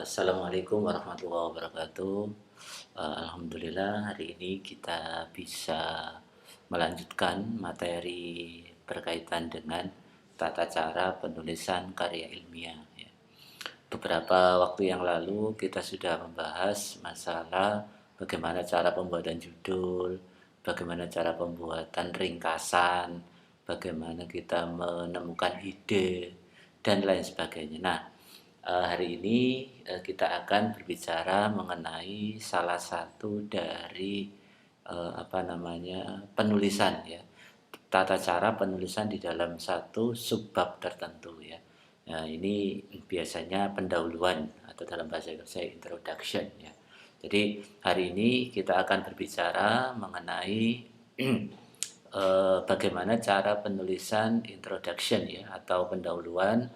Assalamualaikum warahmatullahi wabarakatuh. Alhamdulillah hari ini kita bisa melanjutkan materi berkaitan dengan tata cara penulisan karya ilmiah. Ya. Beberapa waktu yang lalu kita sudah membahas masalah bagaimana cara pembuatan judul, bagaimana cara pembuatan ringkasan, bagaimana kita menemukan ide, dan lain sebagainya. Nah, hari ini kita akan berbicara mengenai salah satu dari penulisan ya, tata cara penulisan di dalam satu subbab tertentu ya. Nah, ini biasanya pendahuluan atau dalam bahasa Inggrisnya introduction ya. Jadi hari ini kita akan berbicara mengenai bagaimana cara penulisan introduction ya atau pendahuluan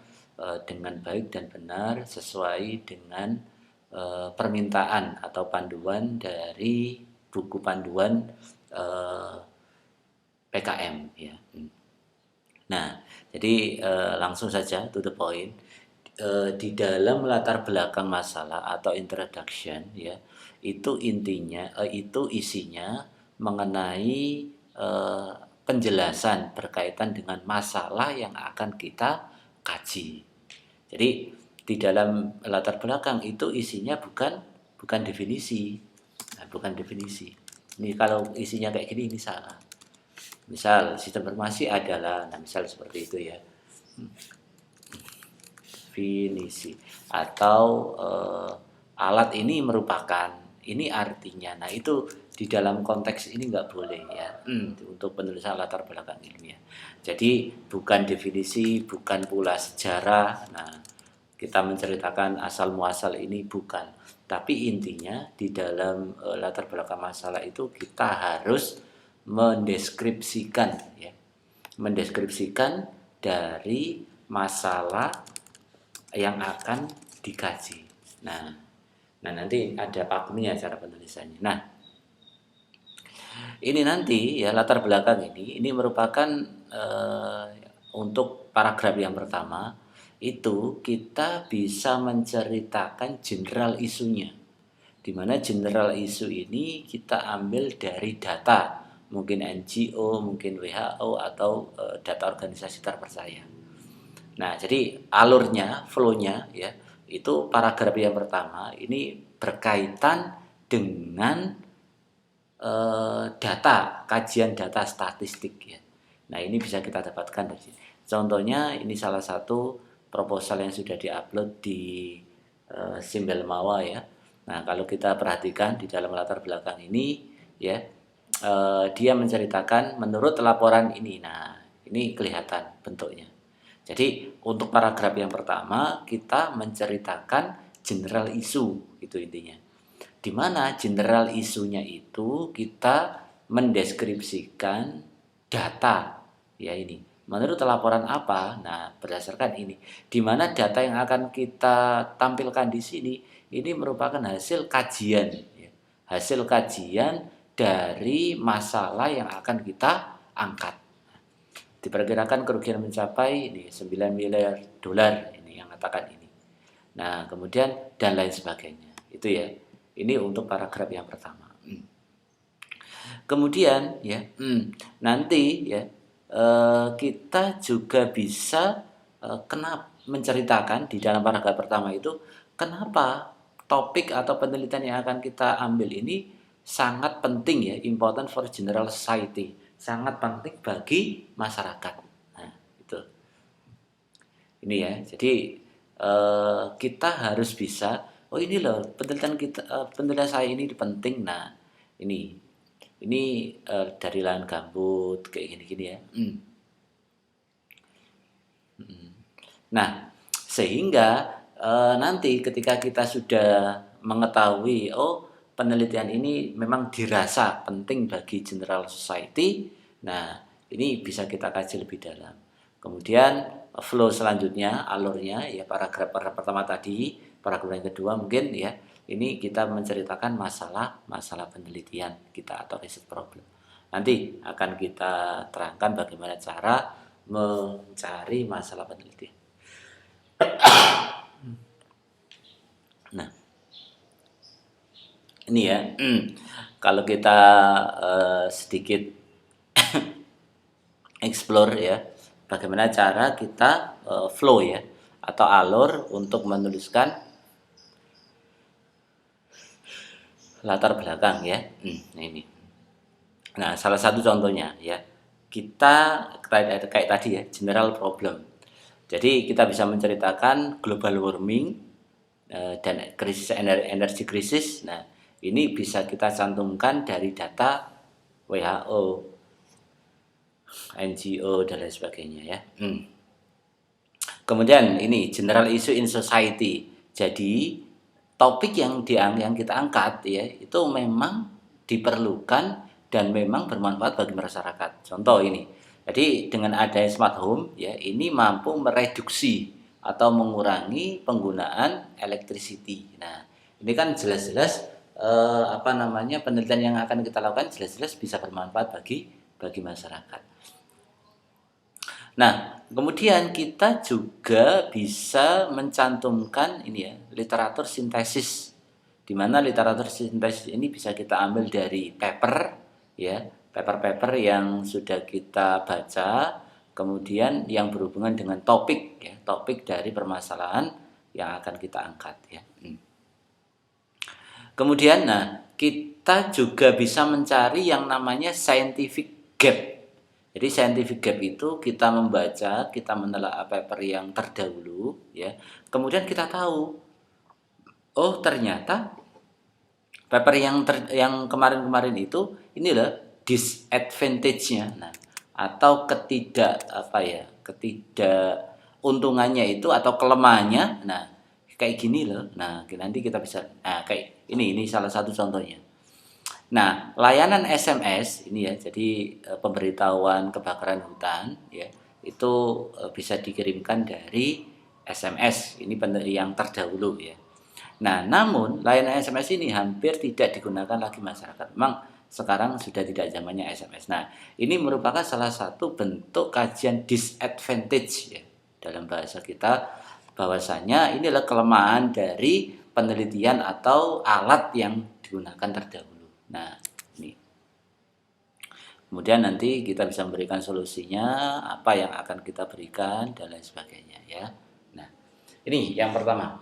dengan baik dan benar sesuai dengan permintaan atau panduan dari buku panduan PKM ya. Nah, jadi langsung saja to the point. Di dalam latar belakang masalah atau introduction ya, itu intinya itu isinya mengenai penjelasan berkaitan dengan masalah yang akan kita kaji. Jadi di dalam latar belakang itu isinya bukan definisi. Nah, bukan definisi. Ini kalau isinya kayak gini ini salah. Misal sistem informasi adalah, nah misal seperti itu ya. Definisi atau alat ini merupakan, ini artinya. Nah itu di dalam konteks ini nggak boleh ya untuk penulisan latar belakang ilmiah. Jadi bukan definisi, bukan pula sejarah. Nah kita menceritakan asal muasal ini bukan. Tapi intinya di dalam latar belakang masalah itu kita harus mendeskripsikan ya, mendeskripsikan dari masalah yang akan dikaji. Nah nanti ada pakumnya cara penulisannya. Nah, ini nanti ya latar belakang ini merupakan untuk paragraf yang pertama itu kita bisa menceritakan general isunya. Di mana general isu ini kita ambil dari data, mungkin NGO, mungkin WHO atau data organisasi terpercaya. Nah, jadi alurnya, flow-nya ya, itu paragraf yang pertama ini berkaitan dengan data, kajian data statistik ya. Nah, ini bisa kita dapatkan dari sini. Contohnya ini salah satu proposal yang sudah diupload di Simbel Mawa ya. Nah, kalau kita perhatikan di dalam latar belakang ini ya, dia menceritakan menurut laporan ini. Nah, ini kelihatan bentuknya. Jadi untuk paragraf yang pertama kita menceritakan general isu, itu intinya. Di mana general isunya itu kita mendeskripsikan data ya ini. Menurut laporan apa? Nah, berdasarkan ini. Di mana data yang akan kita tampilkan di sini ini merupakan hasil kajian ya. Hasil kajian dari masalah yang akan kita angkat. Diperkirakan kerugian mencapai ini 9 miliar dolar ini yang katakan ini. Nah, kemudian dan lain sebagainya. Itu ya. Ini untuk paragraf yang pertama. Kemudian ya, nanti ya kita juga bisa menceritakan di dalam paragraf pertama itu kenapa topik atau penelitian yang akan kita ambil ini sangat penting ya, important for general society, sangat penting bagi masyarakat. Nah, itu. Ini ya. Jadi kita harus bisa, oh ini loh penelitian kita, penelitian saya ini penting. Nah, ini dari lahan gambut kayak gini-gini ya. Nah, sehingga nanti ketika kita sudah mengetahui, oh penelitian ini memang dirasa penting bagi general society, nah ini bisa kita kaji lebih dalam. Kemudian flow selanjutnya, alurnya ya paragraf pertama tadi, paragraf yang kedua mungkin ya, ini kita menceritakan masalah penelitian kita atau riset problem. Nanti akan kita terangkan bagaimana cara mencari masalah penelitian. Nah, Ini ya, kalau kita sedikit explore ya, bagaimana cara kita flow ya, atau alur untuk menuliskan latar belakang ya. Nah ini. Nah, salah satu contohnya ya, kita kayak tadi ya, general problem. Jadi kita bisa menceritakan global warming dan krisis energi krisis. Nah, ini bisa kita cantumkan dari data WHO, NGO dan lain sebagainya ya. Kemudian ini general issue in society. Jadi topik yang kita angkat ya itu memang diperlukan dan memang bermanfaat bagi masyarakat. Contoh ini. Jadi dengan adanya smart home ya ini mampu mereduksi atau mengurangi penggunaan electricity. Nah, ini kan jelas-jelas penelitian yang akan kita lakukan jelas-jelas bisa bermanfaat bagi masyarakat. Nah, kemudian kita juga bisa mencantumkan ini ya, literatur sintesis. Di mana literatur sintesis ini bisa kita ambil dari paper ya, paper-paper yang sudah kita baca, kemudian yang berhubungan dengan topik ya, topik dari permasalahan yang akan kita angkat ya. Kemudian kita juga bisa mencari yang namanya scientific gap. Jadi scientific gap itu kita membaca, kita menelaah paper yang terdahulu ya. Kemudian kita tahu, oh ternyata paper yang kemarin-kemarin itu inilah disadvantage-nya. Nah, atau ketidakuntungannya itu atau kelemahannya. Nah, kayak gini loh. Nah, nanti kita bisa kayak ini salah satu contohnya. Nah, layanan SMS ini ya, jadi pemberitahuan kebakaran hutan ya, itu bisa dikirimkan dari SMS. Ini yang terdahulu ya. Nah, namun layanan SMS ini hampir tidak digunakan lagi masyarakat. Memang sekarang sudah tidak zamannya SMS. Nah, ini merupakan salah satu bentuk kajian disadvantage ya dalam bahasa kita, bahwasanya inilah kelemahan dari penelitian atau alat yang digunakan terdahulu. Nah, ini. Kemudian nanti kita bisa memberikan solusinya, apa yang akan kita berikan dan lain sebagainya ya. Nah, ini yang pertama.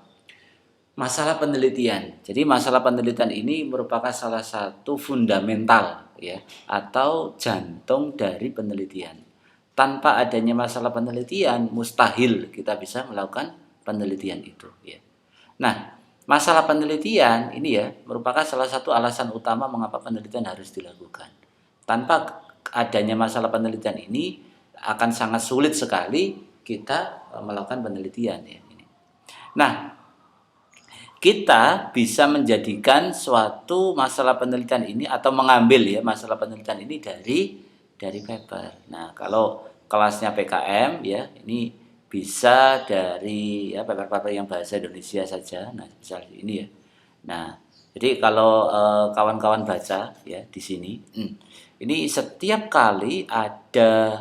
Masalah penelitian. Jadi masalah penelitian ini merupakan salah satu fundamental ya atau jantung dari penelitian. Tanpa adanya masalah penelitian, mustahil kita bisa melakukan penelitian itu ya. Nah, masalah penelitian ini ya merupakan salah satu alasan utama mengapa penelitian harus dilakukan. Tanpa adanya masalah penelitian ini akan sangat sulit sekali kita melakukan penelitian ya ini. Nah, kita bisa menjadikan suatu masalah penelitian ini atau mengambil ya masalah penelitian ini dari paper. Nah, kalau kelasnya PKM ya ini bisa dari ya paper-paper yang bahasa Indonesia saja. Nah, misalnya ini ya. Nah, jadi kalau kawan-kawan baca ya di sini, ini setiap kali ada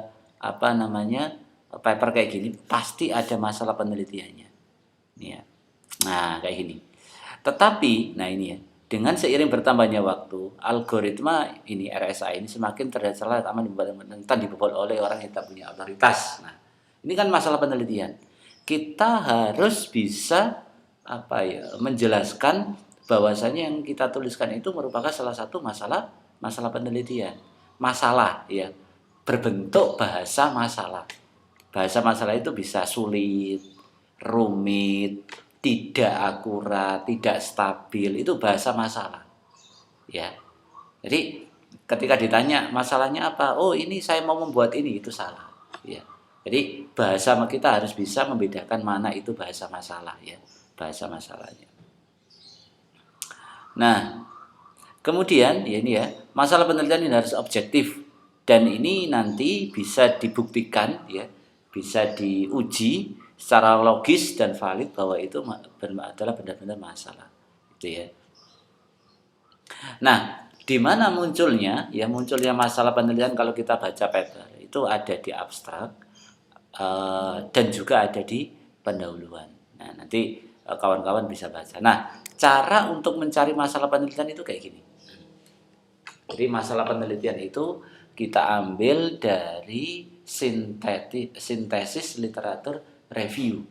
paper kayak gini pasti ada masalah penelitiannya. Ini ya. Nah, kayak gini. Tetapi, nah ini ya, dengan seiring bertambahnya waktu, algoritma ini RSA ini semakin terlihat aman dibobol oleh orang yang tak punya otoritas. Nah, ini kan masalah penelitian. Kita harus bisa menjelaskan bahwasanya yang kita tuliskan itu merupakan salah satu masalah penelitian. Masalah ya, berbentuk bahasa masalah. Bahasa masalah itu bisa sulit, rumit, tidak akurat, tidak stabil, itu bahasa masalah. Ya. Jadi ketika ditanya masalahnya apa? Oh, ini saya mau membuat ini, itu salah. Ya. Jadi bahasa kita harus bisa membedakan mana itu bahasa masalah ya, bahasa masalahnya. Nah, kemudian ya ini ya, masalah penelitian ini harus objektif dan ini nanti bisa dibuktikan ya, bisa diuji secara logis dan valid bahwa itu adalah benar-benar masalah. Gitu ya. Nah, di mana munculnya? Ya munculnya masalah penelitian kalau kita baca paper itu ada di abstrak dan juga ada di pendahuluan. Nah, nanti kawan-kawan bisa baca. Nah, cara untuk mencari masalah penelitian itu kayak gini. Jadi masalah penelitian itu kita ambil dari sintesis literatur review,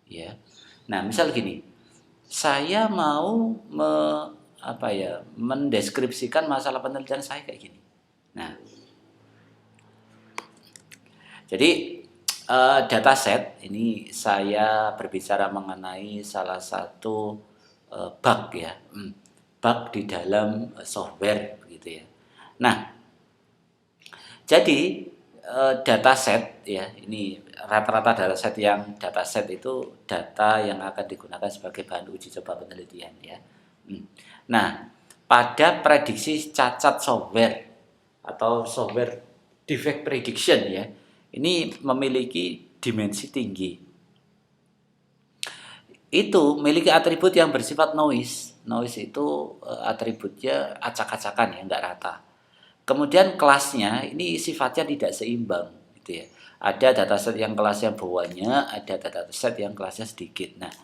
ya. Nah, misal gini, saya mau mendeskripsikan masalah penelitian saya kayak gini. Nah, jadi dataset ini saya berbicara mengenai salah satu bug ya, bug di dalam software begitu ya. Nah, jadi dataset ya, ini rata-rata dataset itu data yang akan digunakan sebagai bahan uji coba penelitian ya. Nah, pada prediksi cacat software atau software defect prediction ya, ini memiliki dimensi tinggi. Itu memiliki atribut yang bersifat noise. Noise itu atributnya acak-acakan ya, enggak rata. Kemudian kelasnya ini sifatnya tidak seimbang gitu ya. Ada dataset yang kelasnya banyak, ada dataset yang kelasnya sedikit. Nah,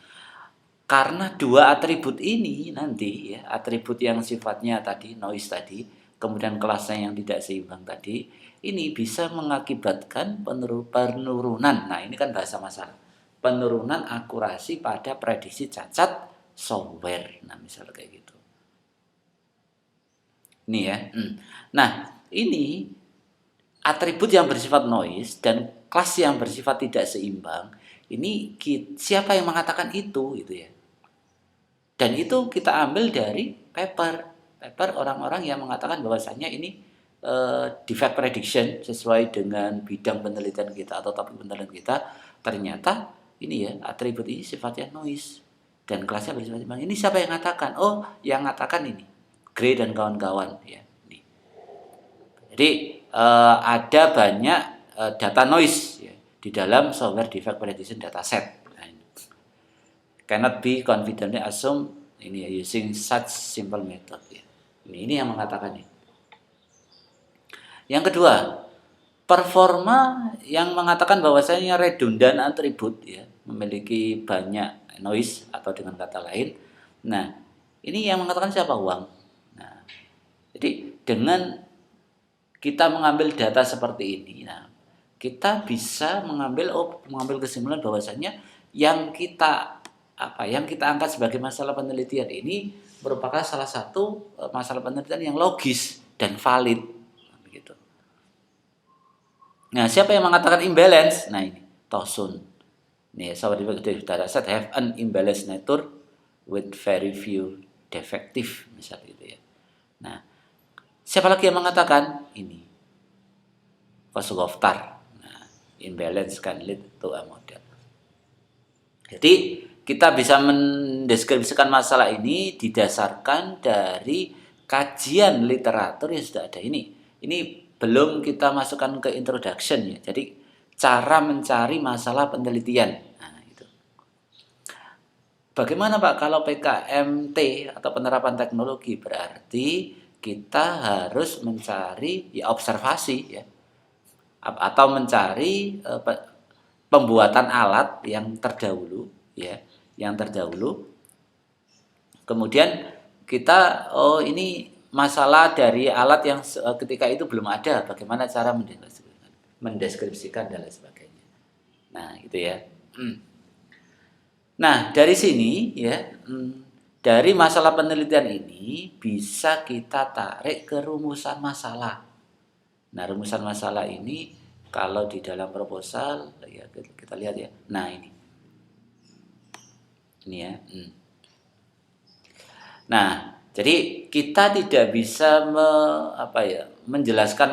karena dua atribut ini nanti ya, atribut yang sifatnya tadi noise tadi, kemudian kelasnya yang tidak seimbang tadi, ini bisa mengakibatkan penurunan. Nah, ini kan bahasa masalah. Penurunan akurasi pada prediksi cacat software. Nah, misalnya kayak gitu. Ini ya. Nah, ini atribut yang bersifat noise dan kelas yang bersifat tidak seimbang. Ini siapa yang mengatakan itu gitu ya. Dan itu kita ambil dari paper orang-orang yang mengatakan bahwasanya ini defect prediction sesuai dengan bidang penelitian kita atau topik penelitian kita, ternyata ini ya atribut ini sifatnya noise dan kelasnya bersifat seimbang. Ini siapa yang mengatakan? Oh, yang mengatakan ini Gray dan kawan-kawan ya. Jadi ada banyak data noise ya, di dalam software defect prediction dataset. Cannot be confidently assumed ini ya, using such simple method ya. Ini yang mengatakan ini. Yang kedua, performa yang mengatakan bahwasanya redundant atribut ya, memiliki banyak noise atau dengan kata lain. Nah, ini yang mengatakan siapa? Wang. Nah, jadi dengan kita mengambil data seperti ini, nah, kita bisa mengambil kesimpulan bahwasanya yang kita angkat sebagai masalah penelitian ini merupakan salah satu masalah penelitian yang logis dan valid begitu. Nah, siapa yang mengatakan imbalance? Nah, ini Tosun. Nih, software dataset have an imbalanced nature with very few defective misalnya gitu ya. Nah, siapa lagi yang mengatakan ini? Kosogoftar. Nah, imbalance can lead to a model. Jadi kita bisa mendeskripsikan masalah ini didasarkan dari kajian literatur yang sudah ada ini. Ini belum kita masukkan ke introduction ya. Jadi cara mencari masalah penelitian. Nah, itu. Bagaimana Pak kalau PKMT atau penerapan teknologi? Berarti kita harus mencari ya observasi ya. Atau mencari pembuatan alat yang terdahulu ya, kemudian kita ini masalah dari alat yang ketika itu belum ada, bagaimana cara mendeskripsikan dan lain sebagainya. Nah, gitu ya. Nah, dari sini ya, dari masalah penelitian ini bisa kita tarik ke rumusan masalah. Nah, rumusan masalah ini kalau di dalam proposal ya kita lihat ya. Nah, ini ya. Nah, jadi kita tidak bisa menjelaskan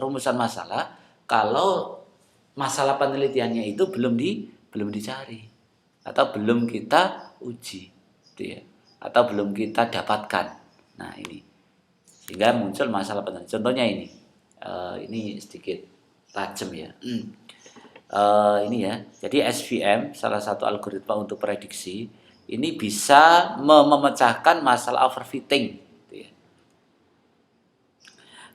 rumusan masalah kalau masalah penelitiannya itu belum dicari atau belum kita uji, gitu ya. Atau belum kita dapatkan. Nah, ini sehingga muncul masalah penelitian. Contohnya ini sedikit tajam ya. Ini ya. Jadi SVM salah satu algoritma untuk prediksi ini bisa memecahkan masalah overfitting gitu ya.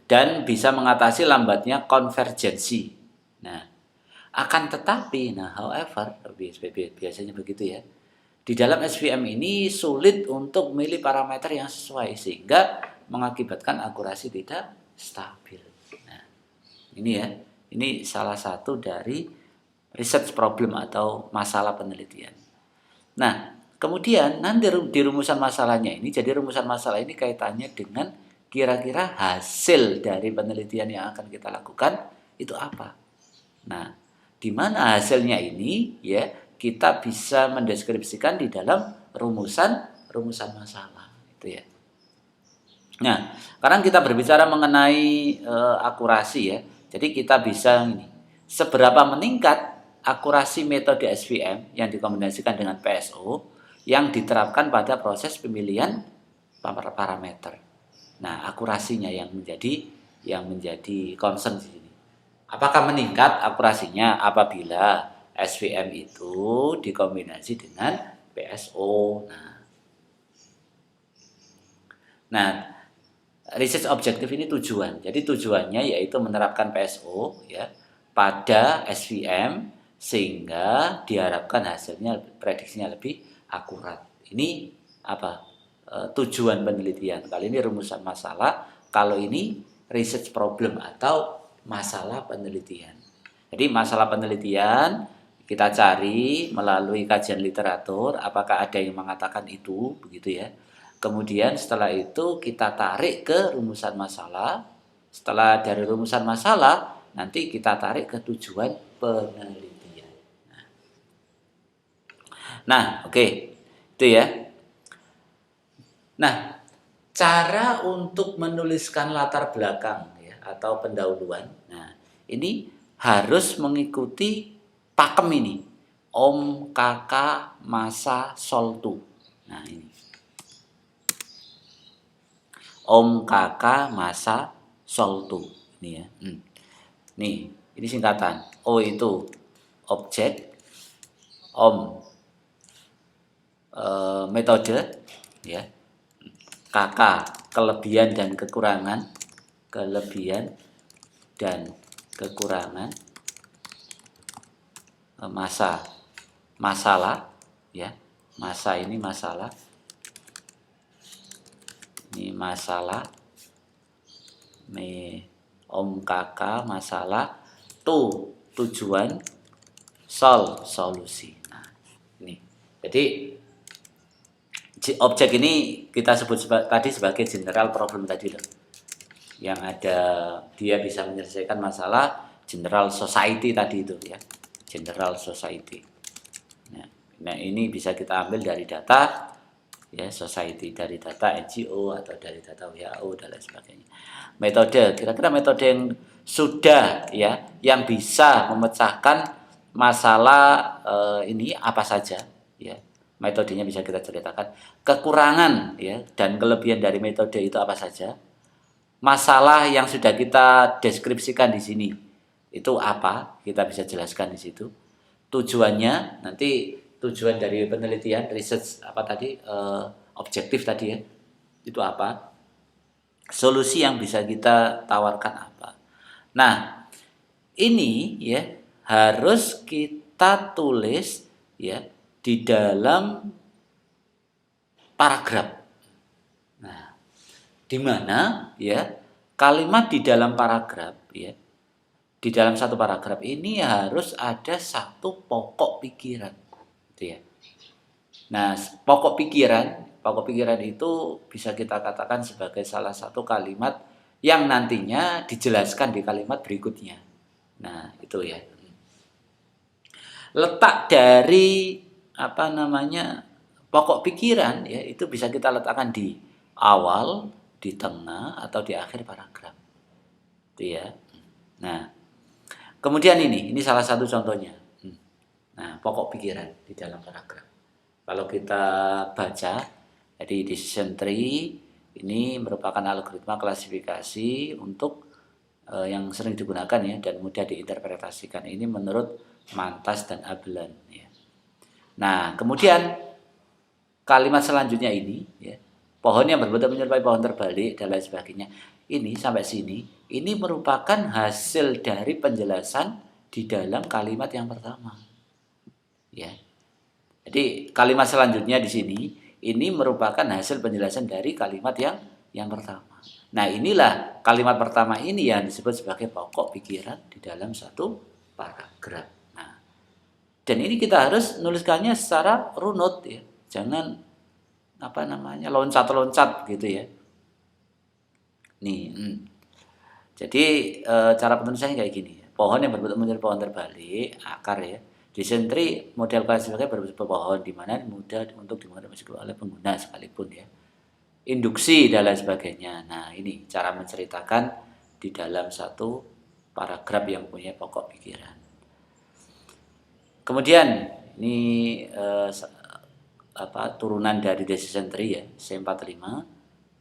Dan bisa mengatasi lambatnya konvergensi. Nah, akan tetapi however biasanya begitu ya. di dalam SVM ini sulit untuk memilih parameter yang sesuai sehingga mengakibatkan akurasi tidak stabil. Nah, ini ya, ini salah satu dari research problem atau masalah penelitian. Nah, kemudian nanti di rumusan masalahnya ini, jadi rumusan masalah ini kaitannya dengan kira-kira hasil dari penelitian yang akan kita lakukan itu apa. Nah, di mana hasilnya ini ya kita bisa mendeskripsikan di dalam rumusan masalah itu ya. Nah, sekarang kita berbicara mengenai akurasi ya. Jadi kita bisa ini, seberapa meningkat akurasi metode SVM yang dikombinasikan dengan PSO yang diterapkan pada proses pemilihan parameter. Nah, akurasinya yang menjadi concern di sini. Apakah meningkat akurasinya apabila SVM itu dikombinasi dengan PSO? Nah, research objektif ini tujuan. Jadi tujuannya yaitu menerapkan PSO ya pada SVM sehingga diharapkan hasilnya prediksinya lebih akurat. Ini apa? Tujuan penelitian. Kali ini rumusan masalah, kalau ini research problem atau masalah penelitian. Jadi masalah penelitian kita cari melalui kajian literatur, apakah ada yang mengatakan itu, begitu ya. Kemudian setelah itu kita tarik ke rumusan masalah. Setelah dari rumusan masalah, nanti kita tarik ke tujuan penelitian. Nah, oke. Itu ya. Nah, cara untuk menuliskan latar belakang ya atau pendahuluan. Nah, ini harus mengikuti pakem ini. Om, kakak, masa, soltu. Nah, ini. Om, kakak, masa, soltu. Ini ya. Nih, ini singkatan. O itu objek, om metode, ya. Kakak kelebihan dan kekurangan, masa, masalah, ya. Masa ini masalah, ini masalah, nih om kakak masalah, tujuan, solusi. Nah, ini. Jadi objek ini kita sebut tadi sebagai general problem tadi loh. Yang ada dia bisa menyelesaikan masalah general society tadi itu ya. General society. Nah, ini bisa kita ambil dari data ya society, dari data NGO atau dari data WHO dan lain sebagainya. Metode, kira-kira metode yang sudah ya yang bisa memecahkan masalah ini apa saja ya. Metodenya bisa kita ceritakan. Kekurangan ya dan kelebihan dari metode itu apa saja. Masalah yang sudah kita deskripsikan di sini itu apa? Kita bisa jelaskan di situ. Tujuannya nanti tujuan dari penelitian research apa tadi objektif tadi ya. Itu apa? Solusi yang bisa kita tawarkan apa? Nah, ini ya harus kita tulis ya di dalam paragraf. Nah, di mana ya kalimat di dalam paragraf ya di dalam satu paragraf ini harus ada satu pokok pikiran, gitu ya. Nah, pokok pikiran itu bisa kita katakan sebagai salah satu kalimat yang nantinya dijelaskan di kalimat berikutnya. Nah, itu ya. Letak dari pokok pikiran ya itu bisa kita letakkan di awal, di tengah atau di akhir paragraf. Itu ya. Nah, kemudian ini salah satu contohnya. Nah, pokok pikiran di dalam paragraf. Kalau kita baca, jadi decision tree ini merupakan algoritma klasifikasi untuk yang sering digunakan ya dan mudah diinterpretasikan. Ini menurut Mantas dan Abelan ya. Nah, kemudian kalimat selanjutnya ini ya, pohon yang berbentuk menyerupai pohon terbalik dan lain sebagainya. Ini sampai sini, ini merupakan hasil dari penjelasan di dalam kalimat yang pertama. Ya. Jadi kalimat selanjutnya di sini ini merupakan hasil penjelasan dari kalimat yang pertama. Nah, inilah kalimat pertama ini yang disebut sebagai pokok pikiran di dalam satu paragraf. Nah, dan ini kita harus nuliskannya secara runut ya. Jangan loncat-loncat gitu ya. Nih, jadi cara penulisannya kayak gini. Pohon yang berbentuk menjadi pohon terbalik, akar ya. Disentri model klasifikasi berbentuk pohon di mana mudah untuk dimengerti meskipun oleh pengguna sekalipun ya. Induksi dan lain sebagainya. Nah, ini cara menceritakan di dalam satu paragraf yang punya pokok pikiran. Kemudian ini turunan dari decision tree ya, C45.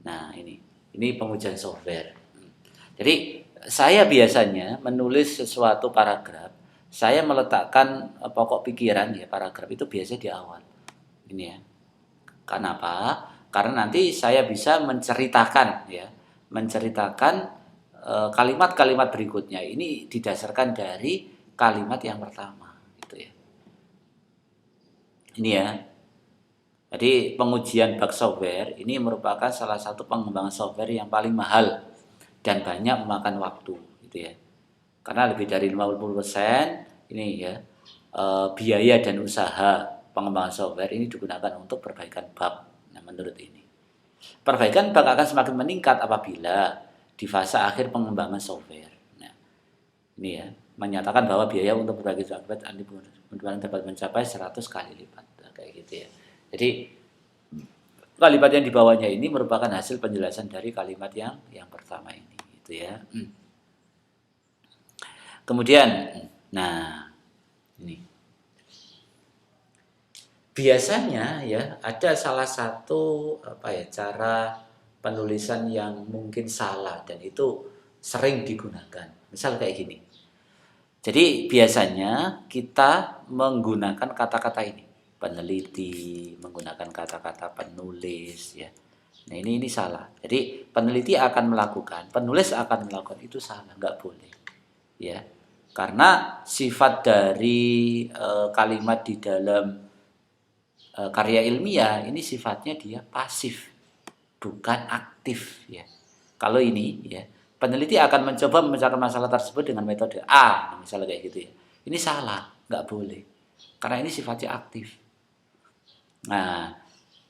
Nah, ini pengujian software. Jadi saya biasanya menulis sesuatu paragraf, saya meletakkan pokok pikiran ya paragraf itu biasanya di awal. Ini ya. Kenapa? Karena nanti saya bisa menceritakan kalimat-kalimat berikutnya ini didasarkan dari kalimat yang pertama gitu ya. Ini ya. Jadi pengujian bug software ini merupakan salah satu pengembangan software yang paling mahal dan banyak memakan waktu gitu ya. Karena lebih dari 50% ini ya biaya dan usaha pengembangan software ini digunakan untuk perbaikan bug. Nah, menurut ini perbaikan bug akan semakin meningkat apabila di fase akhir pengembangan software. Nah, ini ya menyatakan bahwa biaya untuk perbaiki software dapat mencapai 100 kali lipat. Nah, kayak gitu ya. Jadi kalimat yang di bawahnya ini merupakan hasil penjelasan dari kalimat yang pertama ini gitu ya. Kemudian nah ini biasanya ya ada salah satu cara penulisan yang mungkin salah dan itu sering digunakan. Misal kayak gini. Jadi biasanya kita menggunakan kata-kata ini, peneliti menggunakan kata-kata penulis ya. Nah, ini salah. Jadi peneliti akan melakukan, penulis akan melakukan itu salah, nggak boleh. Ya. Karena sifat dari kalimat di dalam karya ilmiah ini sifatnya dia pasif, bukan aktif ya. Kalau ini ya, peneliti akan mencoba memecahkan masalah tersebut dengan metode A, misalnya kayak gitu ya. Ini salah, nggak boleh. Karena ini sifatnya aktif. Nah,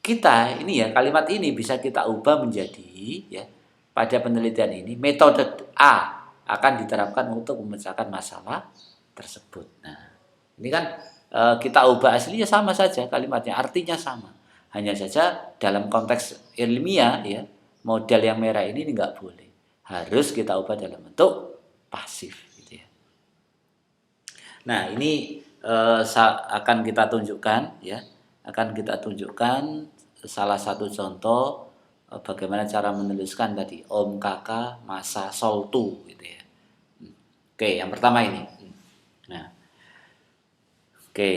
kita ini ya kalimat ini bisa kita ubah menjadi ya pada penelitian ini metode A akan diterapkan untuk memecahkan masalah tersebut. Nah, ini kan kita ubah aslinya sama saja kalimatnya, artinya sama. Hanya saja dalam konteks ilmiah ya, model yang merah ini nggak boleh. Harus kita ubah dalam bentuk pasif gitu ya. Nah, ini akan kita tunjukkan ya, akan kita tunjukkan salah satu contoh bagaimana cara menuliskan tadi Om Kakak Masa Soltu gitu ya. Oke, yang pertama ini. Nah, oke.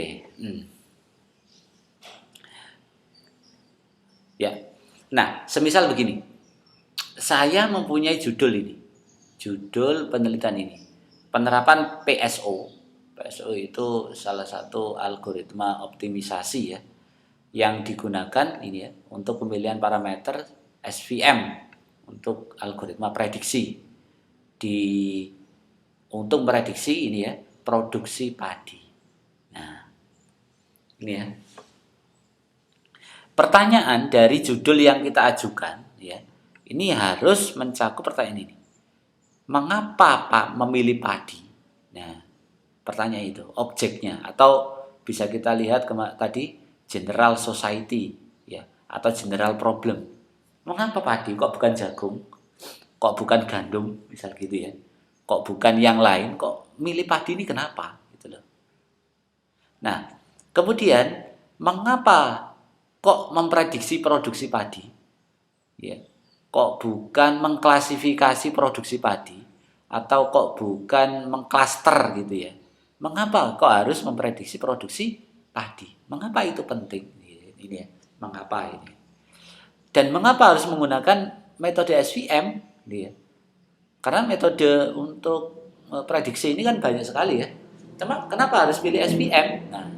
Ya. Nah, semisal begini. Saya mempunyai judul ini. Judul penelitian ini. Penerapan PSO. PSO itu salah satu algoritma optimisasi ya yang digunakan ini ya untuk pemilihan parameter SVM untuk algoritma prediksi untuk prediksi ini ya produksi padi. Nah, ini ya. Pertanyaan dari judul yang kita ajukan ya, ini harus mencakup pertanyaan ini. Mengapa Pak memilih padi? Nah, pertanyaan itu, objeknya atau bisa kita lihat tadi general society ya atau general problem. Mengapa padi kok bukan jagung? Kok bukan gandum misal gitu ya. Kok bukan yang lain? Kok milih padi ini kenapa gitu loh. Nah, kemudian mengapa kok memprediksi produksi padi? Ya. Kok bukan mengklasifikasi produksi padi atau kok bukan mengklaster gitu ya. Mengapa kok harus memprediksi produksi padi? Mengapa itu penting? Ini ya, mengapa ini? Dan mengapa harus menggunakan metode SVM? Ya. Karena metode untuk prediksi ini kan banyak sekali ya. Kenapa harus pilih SVM? Nah,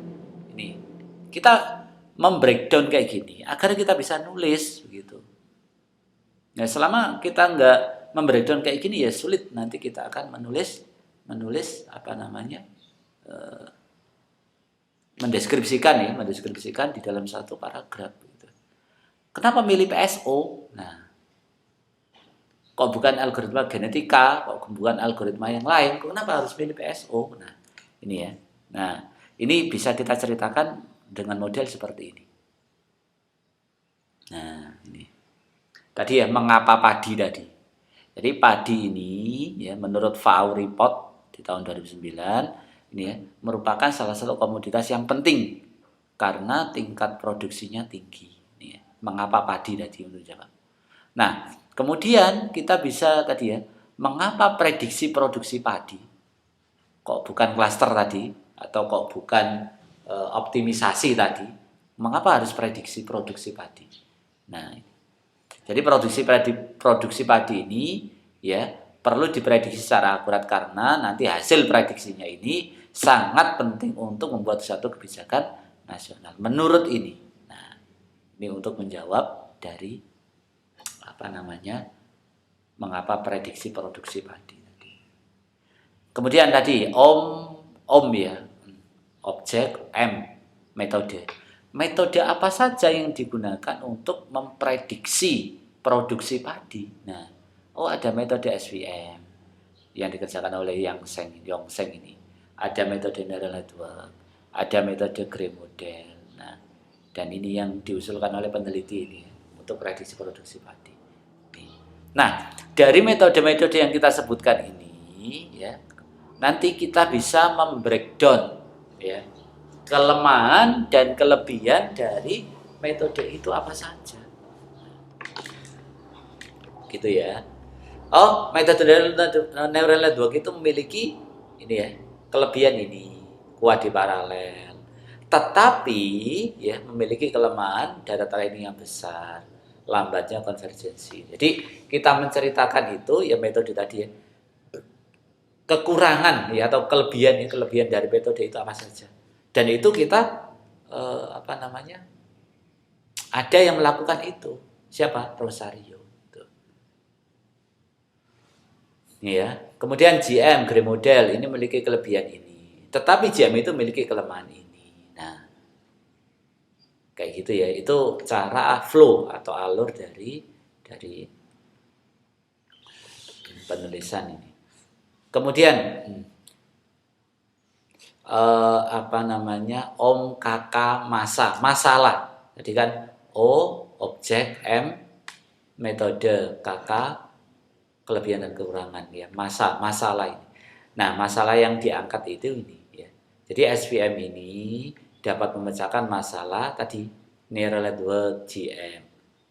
ini kita membreakdown kayak gini agar kita bisa nulis begitu. Nah, selama kita nggak membreakdown kayak gini ya sulit nanti kita akan menulis apa namanya mendeskripsikan di dalam satu paragraf. Gitu. Kenapa milih PSO? Nah, kok bukan algoritma genetika, kok bukan algoritma yang lain? Kenapa harus milih PSO? Nah, ini ya. Nah, ini bisa kita ceritakan dengan model seperti ini. Nah, ini. Tadi ya, mengapa padi tadi? Jadi padi ini ya menurut FAO report di tahun 2009 ini ya merupakan salah satu komoditas yang penting karena tingkat produksinya tinggi. Ini ya. Mengapa padi tadi untuk jawab? Nah, kemudian kita bisa tadi ya, mengapa prediksi produksi padi? Kok bukan klaster tadi atau kok bukan optimisasi tadi? Mengapa harus prediksi produksi padi? Nah, jadi produksi padi ini ya perlu diprediksi secara akurat karena nanti hasil prediksinya ini sangat penting untuk membuat suatu kebijakan nasional. Menurut ini. Nah, ini untuk menjawab dari apa namanya? Mengapa prediksi produksi padi tadi. Kemudian tadi OM ya. Objek M metode. Metode apa saja yang digunakan untuk memprediksi produksi padi? Nah, ada metode SVM yang dikerjakan oleh Yongseng ini. Ada metode neural network, ada metode Gray model. Nah, dan ini yang diusulkan oleh peneliti ini untuk prediksi produksi padi. Nah, dari metode-metode yang kita sebutkan ini, ya, nanti kita bisa membreakdown, ya, kelemahan dan kelebihan dari metode itu apa saja. Gitu ya. Metode neural network itu memiliki ini ya, kelebihan ini, kuat di paralel. Tetapi ya memiliki kelemahan data training yang besar, lambatnya konvergensi. Jadi kita menceritakan itu ya metode tadi ya. Kekurangan ya atau kelebihan dari metode itu apa saja. Dan itu kita ada yang melakukan itu. Siapa? Rosario. Ya. Kemudian GM Gray model ini memiliki kelebihan ini. Tetapi GM itu memiliki kelemahan ini. Nah, kayak gitu ya. Itu cara flow atau alur dari penulisan ini. Kemudian Om kakak masalah. Jadi kan O objek, M metode, kakak kelebihan dan kekurangan ya, masalah ini. Nah, masalah yang diangkat itu ini ya. Jadi SVM ini dapat memecahkan masalah tadi neural network GM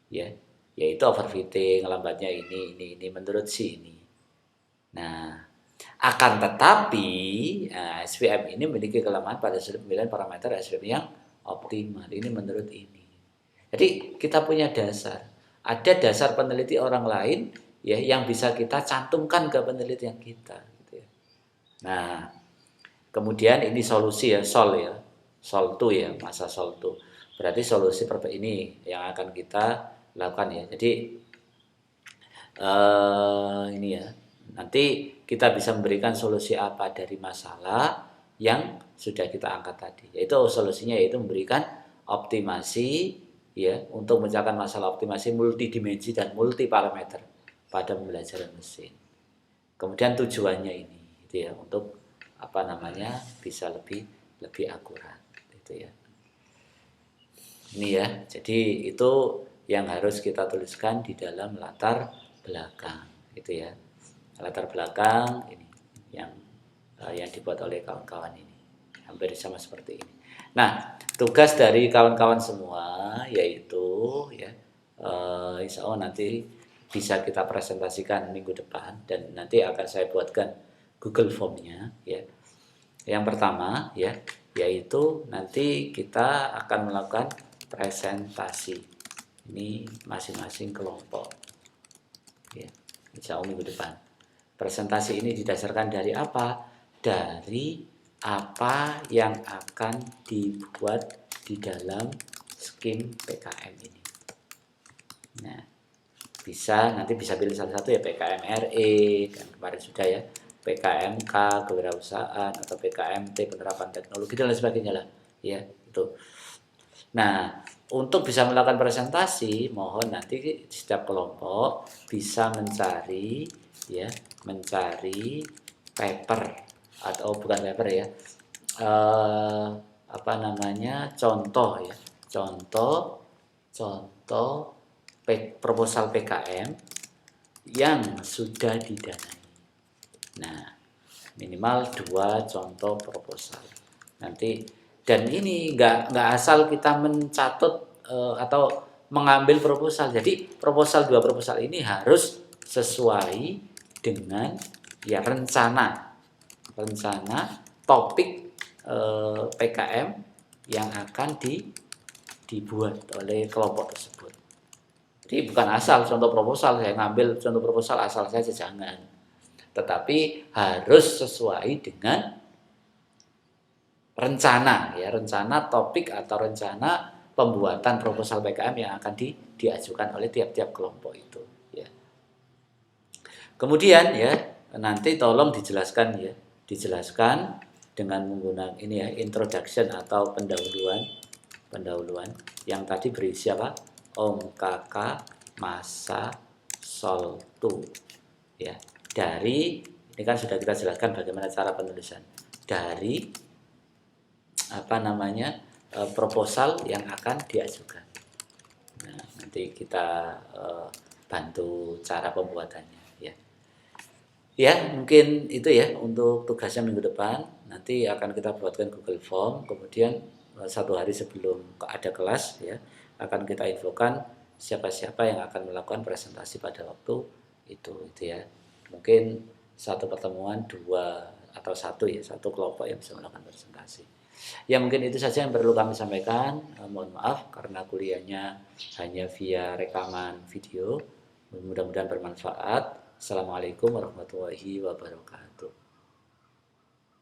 ya, yaitu overfitting, lambatnya ini menurut si ini. Nah, akan tetapi SVM ini memiliki kelemahan pada sudut pemilihan parameter SVM yang optimal. Ini menurut ini. Jadi kita punya dasar. Ada dasar peneliti orang lain ya yang bisa kita cantumkan ke penelitian kita. Gitu ya. Nah, kemudian ini solusi ya, Sol 2 ya, masa Sol 2. Berarti solusi ini yang akan kita lakukan ya. Jadi ini ya. Nanti kita bisa memberikan solusi apa dari masalah yang sudah kita angkat tadi. Yaitu solusinya yaitu memberikan optimasi ya untuk memecahkan masalah optimasi multidimensi dan multiparameter pada pembelajaran mesin. Kemudian tujuannya ini itu ya untuk bisa lebih akurat itu ya. Ini ya. Jadi itu yang harus kita tuliskan di dalam latar belakang itu ya. Latar belakang ini yang dibuat oleh kawan-kawan ini hampir sama seperti ini. Nah, tugas dari kawan-kawan semua yaitu ya insya Allah nanti bisa kita presentasikan minggu depan dan nanti akan saya buatkan Google Form-nya ya. Yang pertama ya yaitu nanti kita akan melakukan presentasi ini masing-masing kelompok ya insya Allah minggu depan. Presentasi ini didasarkan dari apa? Dari apa yang akan dibuat di dalam skim PKM ini. Nah, nanti bisa pilih salah satu ya, PKM RE kan kemarin sudah ya, PKMK kewirausahaan, atau PKMT penerapan teknologi dan lain sebagainya lah ya itu. Nah, untuk bisa melakukan presentasi, mohon nanti di setiap kelompok bisa mencari paper, atau bukan paper ya, contoh ya, contoh proposal PKM yang sudah didanai. Nah, minimal 2 contoh proposal. Nanti, dan ini nggak asal kita mencatut atau mengambil proposal. Jadi dua proposal ini harus sesuai dengan ya rencana topik PKM yang akan dibuat oleh kelompok tersebut. Jadi bukan asal contoh proposal, saya ngambil contoh proposal asal saja, jangan. Tetapi harus sesuai dengan rencana topik atau rencana pembuatan proposal PKM yang akan diajukan oleh tiap-tiap kelompok itu ya. Kemudian ya, nanti tolong dijelaskan dengan menggunakan ini ya, introduction atau pendahuluan yang tadi berisi apa? Om, kakak, masa, sol, tu ya. Dari ini kan sudah kita jelaskan bagaimana cara penulisan dari proposal yang akan diajukan. Nah, nanti kita bantu cara pembuatannya ya. Ya, mungkin itu ya untuk tugasnya minggu depan. Nanti akan kita buatkan Google Form, kemudian 1 hari sebelum ada kelas ya, akan kita infokan siapa-siapa yang akan melakukan presentasi pada waktu itu ya. Mungkin satu pertemuan 2 atau 1 kelompok yang bisa melakukan presentasi. Ya, mungkin itu saja yang perlu kami sampaikan. Mohon maaf karena kuliahnya hanya via rekaman video. Mudah-mudahan bermanfaat. Assalamualaikum warahmatullahi wabarakatuh.